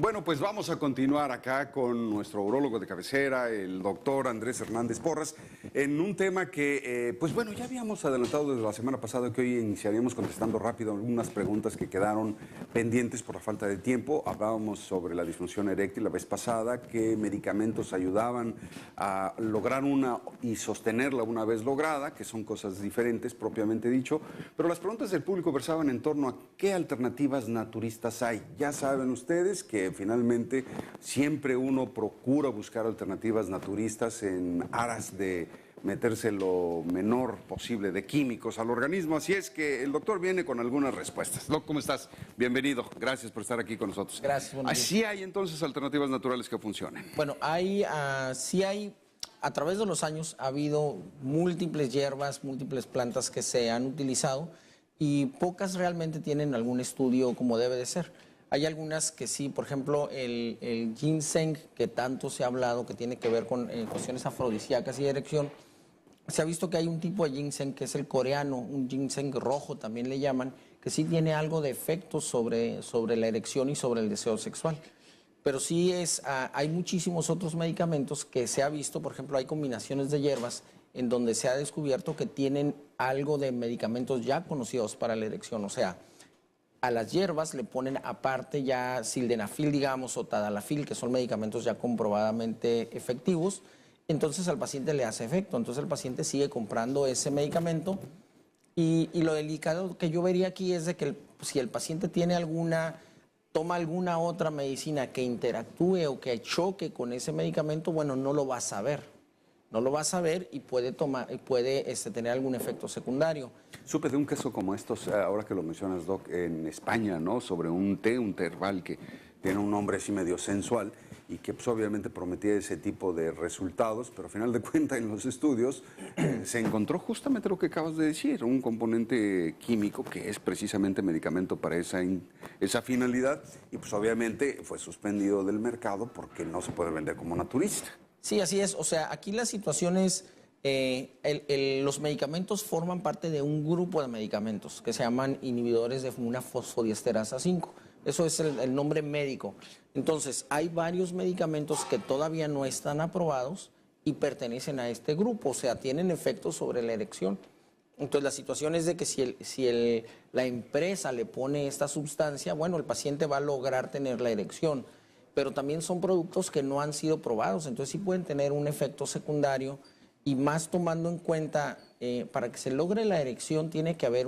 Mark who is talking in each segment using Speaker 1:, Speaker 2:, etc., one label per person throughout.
Speaker 1: Bueno, pues vamos a continuar acá con nuestro urólogo de cabecera, el doctor Andrés Hernández Porras, en un tema que, pues bueno, ya habíamos adelantado desde la semana pasada que hoy iniciaríamos contestando rápido algunas preguntas que quedaron pendientes por la falta de tiempo. Hablábamos sobre la disfunción eréctil la vez pasada, qué medicamentos ayudaban a lograr una y sostenerla una vez lograda, que son cosas diferentes propiamente dicho, pero las preguntas del público versaban en torno a qué alternativas naturistas hay. Ya saben ustedes que finalmente siempre uno procura buscar alternativas naturistas en aras de meterse lo menor posible de químicos al organismo. Así es que el doctor viene con algunas respuestas. Doc, ¿cómo estás? Bienvenido. Gracias por estar aquí con nosotros.
Speaker 2: Gracias.
Speaker 1: ¿Así hay entonces alternativas naturales que funcionen?
Speaker 2: Bueno, sí hay, a través de los años ha habido múltiples hierbas, múltiples plantas que se han utilizado y pocas realmente tienen algún estudio como debe de ser. Hay algunas que sí, por ejemplo, el ginseng, que tanto se ha hablado, que tiene que ver con cuestiones afrodisíacas y de erección. Se ha visto que hay un tipo de ginseng que es el coreano, un ginseng rojo también le llaman, que sí tiene algo de efecto sobre la erección y sobre el deseo sexual. Pero sí hay muchísimos otros medicamentos que se ha visto, por ejemplo, hay combinaciones de hierbas en donde se ha descubierto que tienen algo de medicamentos ya conocidos para la erección, o sea, a las hierbas le ponen aparte ya sildenafil, digamos, o tadalafil, que son medicamentos ya comprobadamente efectivos. Entonces al paciente le hace efecto. Entonces el paciente sigue comprando ese medicamento. Y lo delicado que yo vería aquí es de que si el paciente toma alguna otra medicina que interactúe o que choque con ese medicamento, bueno, no lo va a saber. No lo va a saber y puede tener algún efecto secundario.
Speaker 1: Supe de un caso como estos, ahora que lo mencionas, Doc, en España, ¿no? Sobre un té herbal que tiene un nombre así medio sensual y que pues, obviamente prometía ese tipo de resultados, pero al final de cuentas en los estudios se encontró justamente lo que acabas de decir, un componente químico que es precisamente medicamento para esa finalidad y pues obviamente fue suspendido del mercado porque no se puede vender como naturista.
Speaker 2: Sí, así es. O sea, aquí la situación es, los medicamentos forman parte de un grupo de medicamentos que se llaman inhibidores de una fosfodiesterasa 5. Eso es el nombre médico. Entonces, hay varios medicamentos que todavía no están aprobados y pertenecen a este grupo, o sea, tienen efectos sobre la erección. Entonces, la situación es de que si la empresa le pone esta sustancia, bueno, el paciente va a lograr tener la erección. Pero también son productos que no han sido probados, entonces sí pueden tener un efecto secundario y más tomando en cuenta, para que se logre la erección tiene que haber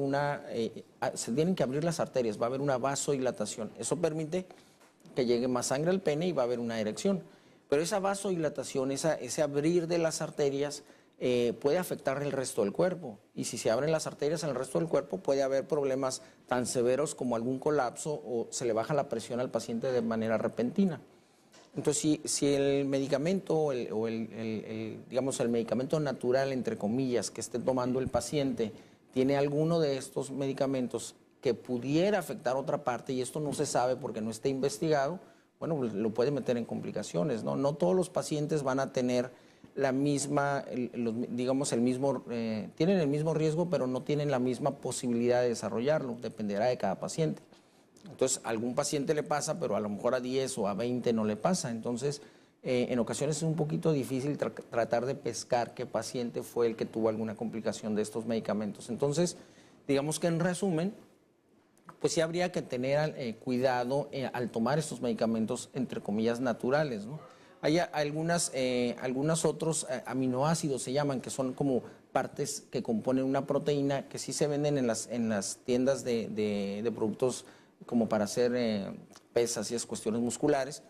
Speaker 2: se tienen que abrir las arterias, va a haber una vasodilatación, eso permite que llegue más sangre al pene y va a haber una erección, pero esa vasodilatación, ese abrir de las arterias puede afectar el resto del cuerpo y si se abren las arterias en el resto del cuerpo puede haber problemas tan severos como algún colapso o se le baja la presión al paciente de manera repentina. Entonces si el medicamento digamos el medicamento natural entre comillas que esté tomando el paciente tiene alguno de estos medicamentos que pudiera afectar otra parte y esto no se sabe porque no está investigado, bueno, pues lo puede meter en complicaciones, ¿no? No todos los pacientes van a tener la misma, tienen el mismo riesgo, pero no tienen la misma posibilidad de desarrollarlo, dependerá de cada paciente. Entonces, a algún paciente le pasa, pero a lo mejor a 10 o a 20 no le pasa. Entonces, en ocasiones es un poquito difícil tratar de pescar qué paciente fue el que tuvo alguna complicación de estos medicamentos. Entonces, digamos que en resumen, pues sí habría que tener cuidado al tomar estos medicamentos, entre comillas, naturales, ¿no? Hay algunos otros aminoácidos, se llaman, que son como partes que componen una proteína que sí se venden en las tiendas de productos como para hacer pesas y esas cuestiones musculares,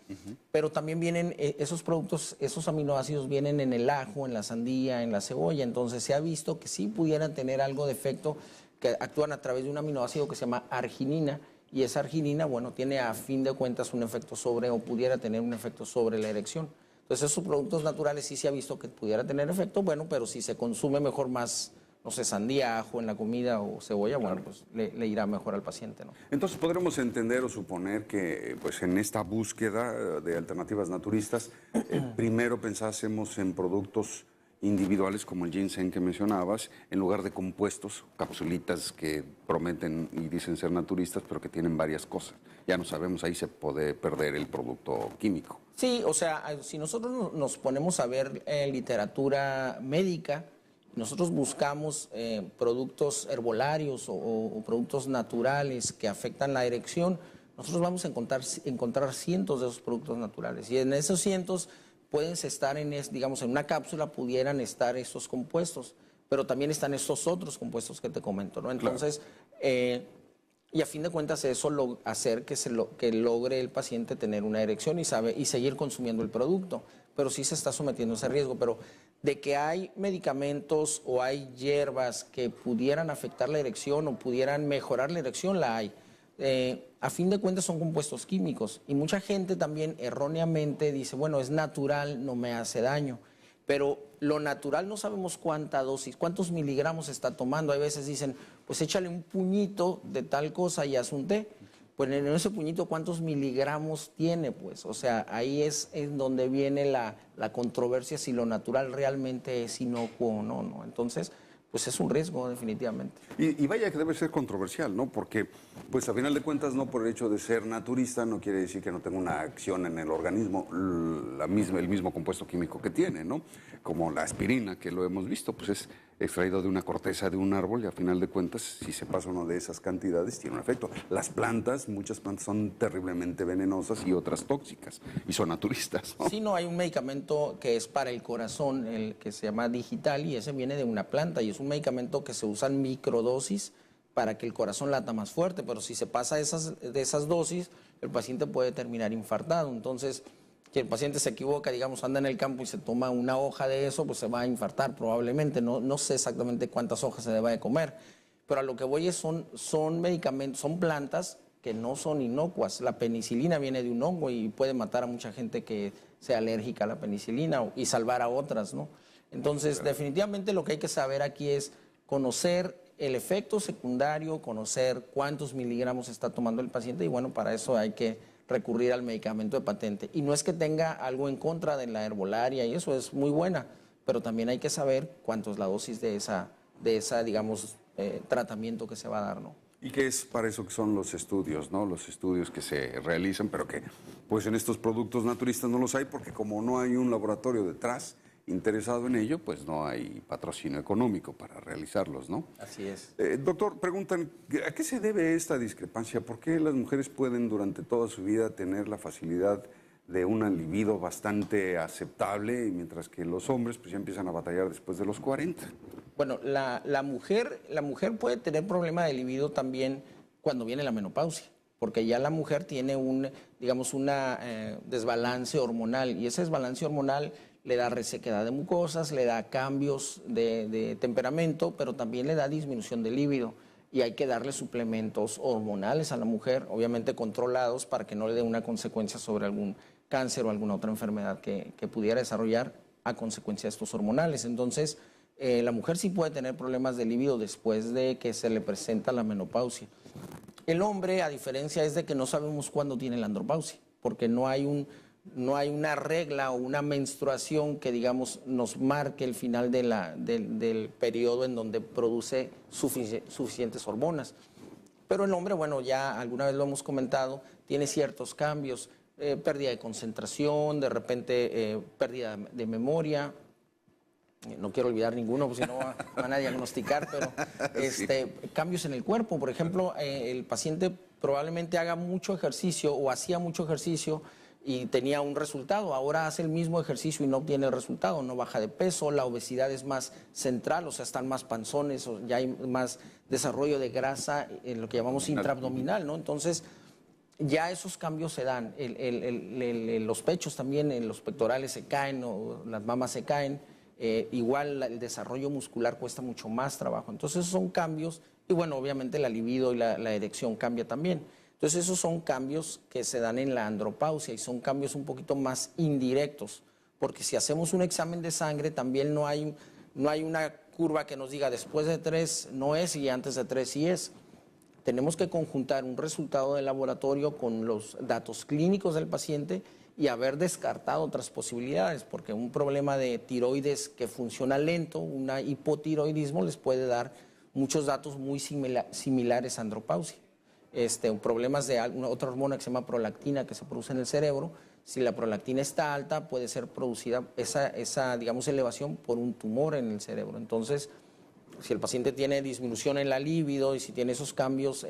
Speaker 2: pero también vienen esos productos, esos aminoácidos vienen en el ajo, en la sandía, en la cebolla, entonces se ha visto que sí pudieran tener algo de efecto, que actúan a través de un aminoácido que se llama arginina, y esa arginina, bueno, tiene a fin de cuentas un efecto o pudiera tener un efecto sobre la erección. Entonces esos productos naturales sí se ha visto que pudiera tener efecto, bueno, pero si se consume mejor más, no sé, sandía, ajo en la comida o cebolla,
Speaker 1: Claro.
Speaker 2: bueno, pues le irá mejor al paciente, ¿no?
Speaker 1: Entonces podremos entender o suponer que pues en esta búsqueda de alternativas naturistas, primero pensásemos en productos individuales como el ginseng que mencionabas, en lugar de compuestos, capsulitas que prometen y dicen ser naturistas, pero que tienen varias cosas. ya no sabemos, ahí se puede perder el producto químico.
Speaker 2: Sí, o sea, si nosotros nos ponemos a ver literatura médica, nosotros buscamos productos herbolarios o productos naturales que afectan la erección, nosotros vamos a encontrar cientos de esos productos naturales. Y en esos cientos pueden estar, digamos, en una cápsula pudieran estar estos compuestos, pero también están estos otros compuestos que te comento, ¿no? Entonces, y a fin de cuentas eso hacer que logre el paciente tener una erección y seguir consumiendo el producto, pero sí se está sometiendo a ese riesgo. Pero de que hay medicamentos o hay hierbas que pudieran afectar la erección o pudieran mejorar la erección, la hay. A fin de cuentas son compuestos químicos y mucha gente también erróneamente dice, bueno, es natural, no me hace daño. Pero lo natural no sabemos cuánta dosis, cuántos miligramos está tomando. Hay veces dicen, pues échale un puñito de tal cosa y haz un té. Pues en ese puñito, ¿cuántos miligramos tiene? Pues, o sea, ahí es en donde viene la controversia si lo natural realmente es inocuo o no, ¿no? Entonces, pues es un riesgo definitivamente.
Speaker 1: Y vaya que debe ser controversial, ¿no? Porque, pues a final de cuentas, no por el hecho de ser naturista, no quiere decir que no tenga una acción en el organismo, el mismo compuesto químico que tiene, ¿no? Como la aspirina, que lo hemos visto, pues es extraído de una corteza de un árbol y a final de cuentas, si se pasa uno de esas cantidades, tiene un efecto. Las plantas, muchas plantas son terriblemente venenosas y otras tóxicas, y son naturistas, ¿no?
Speaker 2: Sí, no, hay un medicamento que es para el corazón, el que se llama Digital, y ese viene de una planta, y es un medicamento que se usa en microdosis para que el corazón lata más fuerte, pero si se pasa de esas dosis, el paciente puede terminar infartado. Entonces, si el paciente se equivoca, digamos, anda en el campo y se toma una hoja de eso, pues se va a infartar probablemente. No sé exactamente cuántas hojas se deba de comer, pero a lo que voy es son medicamentos, son plantas que no son inocuas. La penicilina viene de un hongo y puede matar a mucha gente que sea alérgica a la penicilina y salvar a otras, ¿no? Entonces, definitivamente lo que hay que saber aquí es conocer el efecto secundario, conocer cuántos miligramos está tomando el paciente y bueno, para eso hay que recurrir al medicamento de patente. Y no es que tenga algo en contra de la herbolaria y eso es muy buena, pero también hay que saber cuánto es la dosis de esa digamos, tratamiento que se va a dar, ¿no?
Speaker 1: Y que es para eso que son los estudios, ¿no? Los estudios que se realizan, pero que pues en estos productos naturistas no los hay porque como no hay un laboratorio detrás interesado en ello, pues no hay patrocinio económico para realizarlos, ¿no?
Speaker 2: Así es.
Speaker 1: Doctor, preguntan, ¿a qué se debe esta discrepancia? ¿Por qué las mujeres pueden durante toda su vida tener la facilidad de una libido bastante aceptable, mientras que los hombres pues ya empiezan a batallar después de los 40?
Speaker 2: Bueno, la mujer puede tener problema de libido también cuando viene la menopausia, porque ya la mujer tiene un desbalance hormonal y ese desbalance hormonal le da resequedad de mucosas, le da cambios de temperamento, pero también le da disminución de líbido y hay que darle suplementos hormonales a la mujer, obviamente controlados para que no le dé una consecuencia sobre algún cáncer o alguna otra enfermedad que pudiera desarrollar a consecuencia de estos hormonales. Entonces, la mujer sí puede tener problemas de líbido después de que se le presenta la menopausia. El hombre, a diferencia, es de que no sabemos cuándo tiene la andropausia, porque no hay una regla o una menstruación que, digamos, nos marque el final del periodo en donde produce suficientes hormonas. Pero el hombre, bueno, ya alguna vez lo hemos comentado, tiene ciertos cambios, pérdida de concentración, de repente pérdida de memoria. No quiero olvidar ninguno, porque si no van a diagnosticar, pero sí. Cambios en el cuerpo. Por ejemplo, el paciente probablemente haga mucho ejercicio o hacía mucho ejercicio y tenía un resultado. Ahora hace el mismo ejercicio y no obtiene el resultado, no baja de peso, la obesidad es más central, o sea, están más panzones, o ya hay más desarrollo de grasa, en lo que llamamos intraabdominal, ¿no? Entonces, ya esos cambios se dan. Los pechos también, los pectorales se caen, o las mamas se caen. Igual el desarrollo muscular cuesta mucho más trabajo. Entonces, esos son cambios. Y bueno, obviamente la libido y la erección cambia también. Entonces, esos son cambios que se dan en la andropausia y son cambios un poquito más indirectos, porque si hacemos un examen de sangre también no hay una curva que nos diga después de 3 no es y antes de 3 sí es. Tenemos que conjuntar un resultado de laboratorio con los datos clínicos del paciente y haber descartado otras posibilidades, porque un problema de tiroides que funciona lento, un hipotiroidismo, les puede dar muchos datos muy similares a andropausia. problemas de otra hormona que se llama prolactina que se produce en el cerebro. Si la prolactina está alta, puede ser producida esa digamos, elevación por un tumor en el cerebro. Entonces, si el paciente tiene disminución en la libido y si tiene esos cambios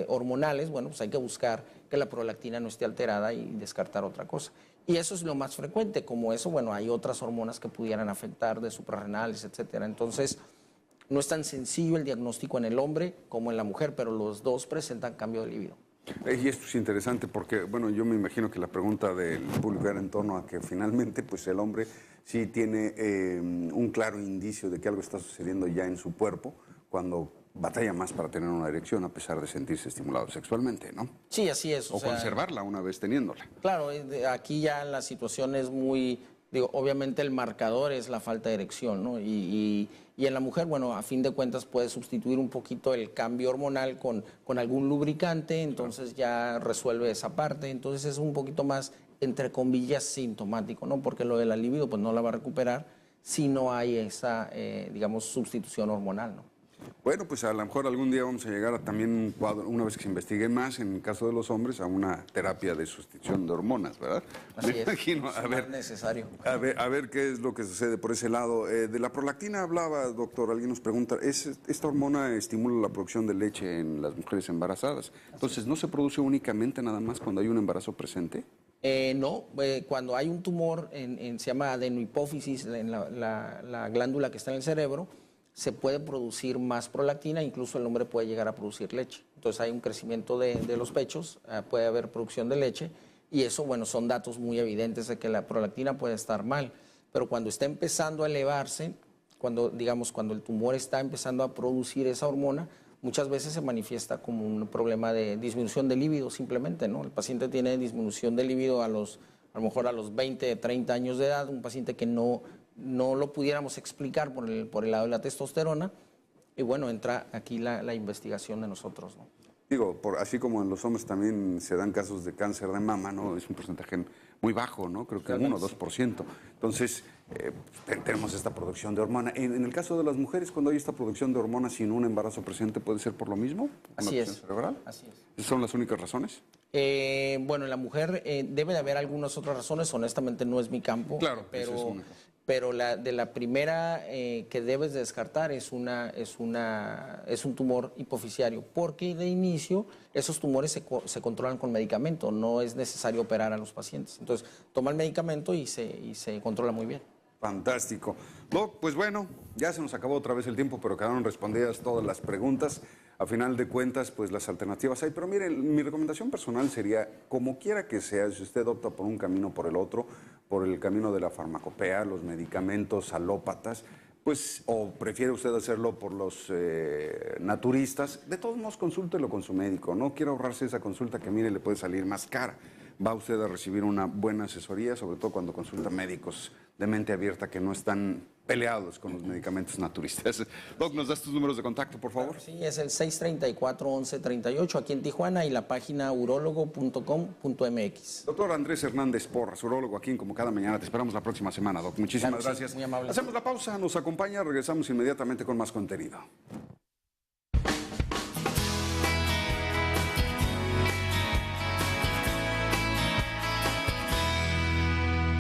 Speaker 2: hormonales, bueno, pues hay que buscar que la prolactina no esté alterada y descartar otra cosa. Y eso es lo más frecuente. Como eso, bueno, hay otras hormonas que pudieran afectar de suprarrenales, etcétera. Entonces, no es tan sencillo el diagnóstico en el hombre como en la mujer, pero los dos presentan cambio de libido.
Speaker 1: Y esto es interesante porque, bueno, yo me imagino que la pregunta del público era en torno a que finalmente, pues el hombre sí tiene un claro indicio de que algo está sucediendo ya en su cuerpo cuando batalla más para tener una erección a pesar de sentirse estimulado sexualmente, ¿no?
Speaker 2: Sí, así es.
Speaker 1: O conservarla una vez teniéndola.
Speaker 2: Claro, aquí ya la situación es muy, digo, obviamente el marcador es la falta de erección, ¿no? Y en la mujer, bueno, a fin de cuentas puede sustituir un poquito el cambio hormonal con algún lubricante, entonces ya resuelve esa parte, entonces es un poquito más, entre comillas, sintomático, ¿no? Porque lo de la libido, pues no la va a recuperar si no hay esa, digamos, sustitución hormonal, ¿no?
Speaker 1: Bueno, pues a lo mejor algún día vamos a llegar a también un cuadro, una vez que se investigue más, en el caso de los hombres, a una terapia de sustitución de hormonas, ¿verdad?
Speaker 2: Así
Speaker 1: Me imagino,
Speaker 2: es más necesario.
Speaker 1: A ver qué es lo que sucede por ese lado. De la prolactina hablaba, doctor, alguien nos pregunta, ¿esta hormona estimula la producción de leche en las mujeres embarazadas? Entonces, ¿no se produce únicamente nada más cuando hay un embarazo presente?
Speaker 2: No, cuando hay un tumor, se llama adenohipófisis, en la glándula que está en el cerebro, se puede producir más prolactina, incluso el hombre puede llegar a producir leche. Entonces hay un crecimiento de los pechos, puede haber producción de leche, y eso, bueno, son datos muy evidentes de que la prolactina puede estar mal. Pero cuando está empezando a elevarse, cuando el tumor está empezando a producir esa hormona, muchas veces se manifiesta como un problema de disminución de líbido simplemente, ¿no? El paciente tiene disminución de líbido a lo mejor a los 20, 30 años de edad, un paciente que no lo pudiéramos explicar por el lado de la testosterona, y bueno, entra aquí la investigación de nosotros, ¿no?
Speaker 1: Digo, así como en los hombres también se dan casos de cáncer de mama, ¿no? Es un porcentaje muy bajo, ¿no? Creo que 1 o 2%. Entonces, tenemos esta producción de hormona. En el caso de las mujeres, cuando hay esta producción de hormonas sin un embarazo presente, ¿puede ser por lo mismo?
Speaker 2: Así es.
Speaker 1: Cerebral?
Speaker 2: Así es.
Speaker 1: ¿Esas son las únicas razones?
Speaker 2: Bueno, en la mujer debe de haber algunas otras razones, honestamente no es mi campo.
Speaker 1: Claro,
Speaker 2: pero la primera que debes de descartar es un tumor hipofisiario, porque de inicio esos tumores se controlan con medicamento, no es necesario operar a los pacientes. Entonces, toma el medicamento y se controla muy bien.
Speaker 1: Fantástico. Doc, pues bueno, ya se nos acabó otra vez el tiempo, pero quedaron respondidas todas las preguntas. A final de cuentas, pues las alternativas hay. Pero miren, mi recomendación personal sería, como quiera que sea, si usted opta por un camino o por el otro, por el camino de la farmacopea, los medicamentos alópatas, pues, o prefiere usted hacerlo por los naturistas, de todos modos consúltelo con su médico. No quiere ahorrarse esa consulta que, mire, le puede salir más cara. Va usted a recibir una buena asesoría, sobre todo cuando consulta médicos de mente abierta que no están peleados con los medicamentos naturistas. Doc, ¿nos das tus números de contacto, por favor?
Speaker 2: Claro, sí, es el 634-1138 aquí en Tijuana y la página urologo.com.mx.
Speaker 1: Doctor Andrés Hernández Porras, urólogo aquí como cada mañana. Te esperamos la próxima semana, Doc. Muchísimas
Speaker 2: Claro, sí,
Speaker 1: gracias.
Speaker 2: muy amable.
Speaker 1: Hacemos la pausa, nos acompaña, regresamos inmediatamente con más contenido.